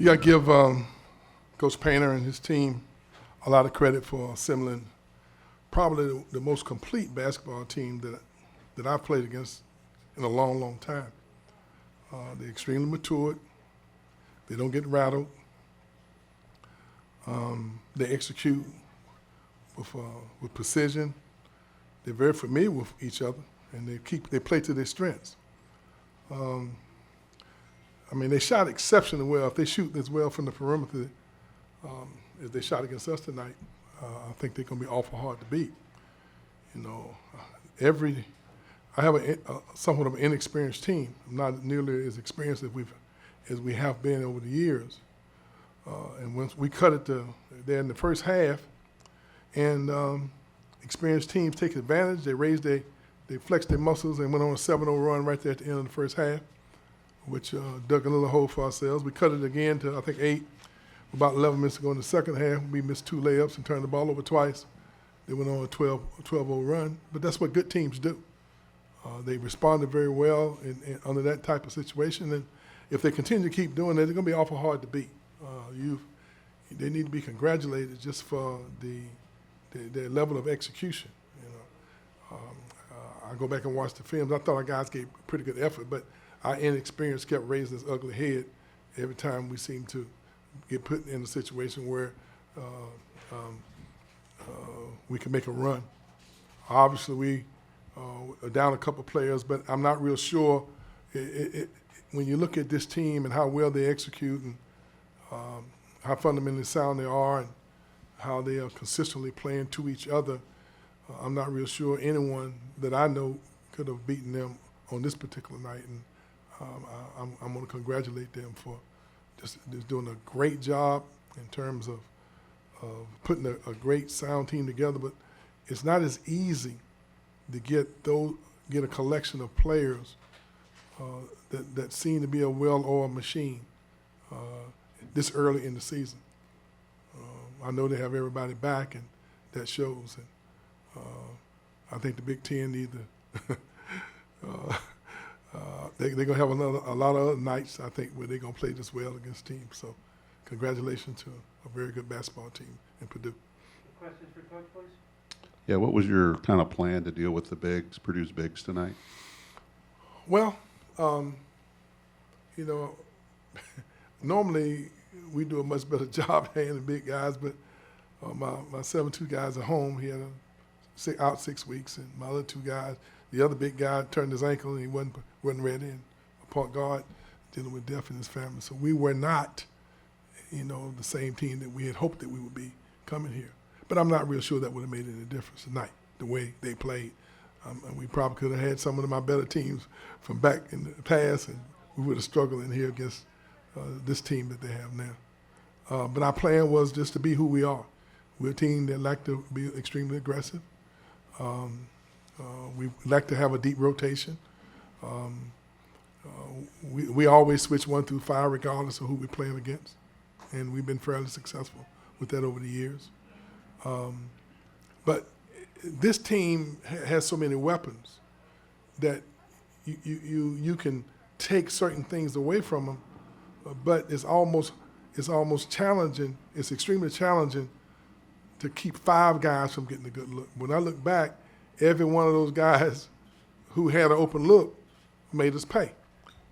You got to give Coach Painter and his team a lot of credit for assembling probably the most complete basketball team that I've played against in a long, long time. They're extremely matured. They don't get rattled. They execute with precision. They're very familiar with each other, and they play to their strengths. They shot exceptionally well. If they shoot as well from the perimeter as they shot against us tonight, I think they're going to be awful hard to beat. I have somewhat of an inexperienced team. I'm not nearly as experienced as we have been over the years. And once we cut it there in the first half, and experienced teams take advantage. They flexed their muscles and went on a 7-0 run right there at the end of the first half, which dug a little hole for ourselves. We cut it again to, I think, 8. About 11 minutes to go in the second half. We missed 2 layups and turned the ball over twice. They went on a 12-0 run. But that's what good teams do. They responded very well under that type of situation. And if they continue to keep doing that, they're going to be awful hard to beat. They need to be congratulated just for their level of execution. I go back and watch the films. I thought our guys gave pretty good effort, but our inexperience kept raising its ugly head every time we seemed to get put in a situation where we can make a run. Obviously, we are down a couple players, but I'm not real sure. When you look at this team and how well they execute and how fundamentally sound they are and how they are consistently playing to each other, I'm not real sure anyone that I know could have beaten them on this particular night. And I'm going to congratulate them for just doing a great job in terms of putting a great sound team together. But it's not as easy to get a collection of players that seem to be a well-oiled machine this early in the season. I know they have everybody back, and that shows. And I think the Big Ten need to they're going to have a lot of other nights, I think, where they're going to play this well against teams. So congratulations to a very good basketball team in Purdue. Questions for Coach, please? Yeah, what was your kind of plan to deal with the bigs, Purdue's bigs tonight? Well, normally we do a much better job handling big guys, but my 7'2" guys at home, he had out 6 weeks, and my other 2 guys, the other big guy turned his ankle and he wasn't ready, and a point guard dealing with death in his family. So we were not, the same team that we had hoped that we would be coming here. But I'm not real sure that would have made any difference tonight, the way they played. And we probably could have had some of my better teams from back in the past, and we would have struggled in here against this team that they have now. But our plan was just to be who we are. We're a team that like to be extremely aggressive. We like to have a deep rotation. We always switch 1 through 5 regardless of who we're playing against, and we've been fairly successful with that over the years. But this team has so many weapons that you can take certain things away from them, but it's almost challenging. It's extremely challenging to keep 5 guys from getting a good look. When I look back, every one of those guys who had an open look made us pay.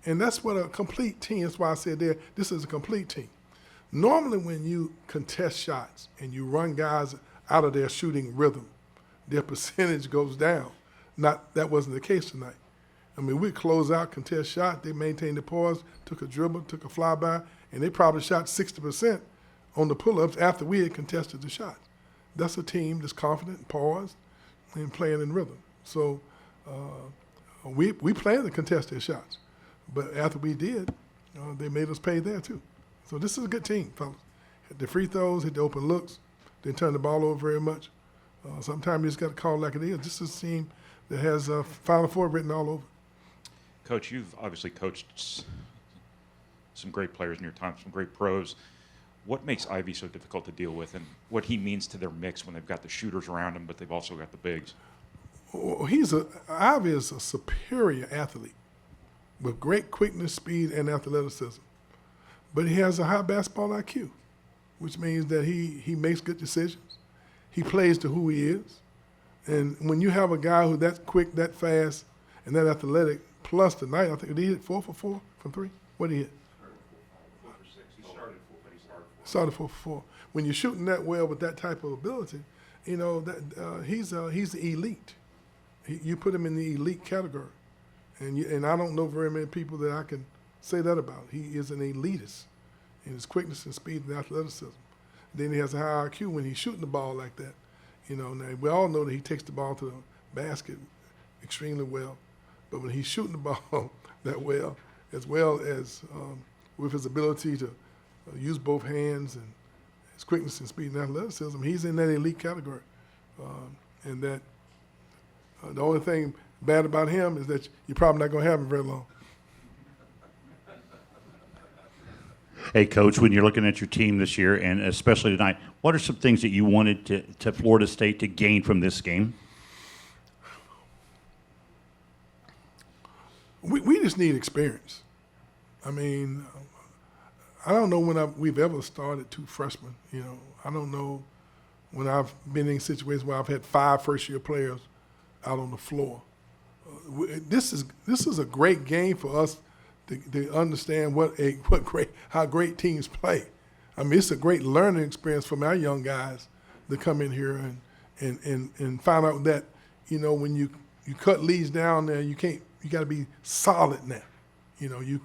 And that's what a complete team, that's why I said this is a complete team. Normally when you contest shots and you run guys out of their shooting rhythm, their percentage goes down. That wasn't the case tonight. We close out, contest shot, they maintained the pause, took a dribble, took a flyby, and they probably shot 60% on the pull-ups after we had contested the shots. That's a team that's confident, paused, and playing in rhythm. So we planned to contest their shots, but after we did, they made us pay there too. So this is a good team, fellas. Hit the free throws, hit the open looks, didn't turn the ball over very much. Sometimes you just got to call it like it is. This is a team that has Final Four written all over. Coach, you've obviously coached some great players in your time, some great pros. What makes Ivy so difficult to deal with, and what he means to their mix when they've got the shooters around him, but they've also got the bigs? Ivy is a superior athlete with great quickness, speed, and athleticism. but he has a high basketball IQ, which means that he makes good decisions. He plays to who he is. And when you have a guy who's that quick, that fast, and that athletic, plus tonight, I think, did he hit 4 for 4 from 3? What did he hit? Started 4 for 4. When you're shooting that well with that type of ability, you know, that he's the elite. You put him in the elite category. And I don't know very many people that I can say that about. He is an elitist in his quickness and speed and athleticism. Then he has a high IQ when he's shooting the ball like that. You know, now we all know that he takes the ball to the basket extremely well. But when he's shooting the ball that well as with his ability to use both hands and his quickness and speed and athleticism, he's in that elite category. And that the only thing bad about him is that you're probably not going to have him very long. Hey, Coach, when you're looking at your team this year, and especially tonight, what are some things that you wanted to Florida State to gain from this game? We just need experience. I mean, I don't know when we've ever started 2 freshmen. You know, I don't know when I've been in situations where I've had 5 first-year players out on the floor. This is a great game for us to understand how great teams play. I mean, it's a great learning experience for my young guys to come in here and find out that, you know, when you cut leads down there, you got to be solid now. You know, you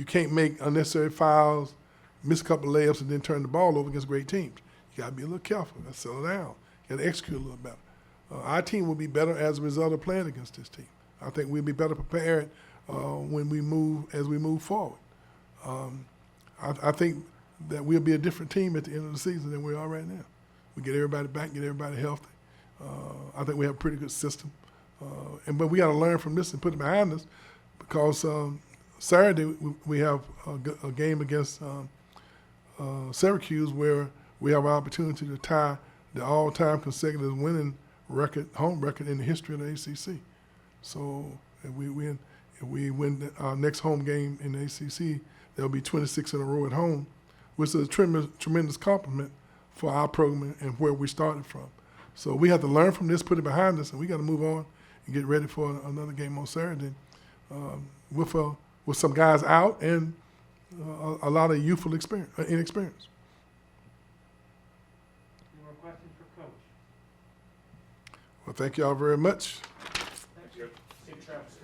can't make unnecessary fouls, miss a couple of layups, and then turn the ball over against great teams. You got to be a little careful. You got to settle down. You got to execute a little better. Our team will be better as a result of playing against this team. I think we'll be better prepared as we move forward. I think that we'll be a different team at the end of the season than we are right now. We get everybody back, get everybody healthy. I think we have a pretty good system. But we got to learn from this and put it behind us, because Saturday we have a game against Syracuse where we have an opportunity to tie the all-time consecutive winning home record in the history of the ACC. So if we win our next home game in the ACC, there'll be 26 in a row at home, which is a tremendous compliment for our program and where we started from. So we have to learn from this, put it behind us, and we got to move on and get ready for another game on Saturday with some guys out and a lot of youthful inexperience. Any more questions for Coach? Well, thank y'all very much. Thank you. Safe travels.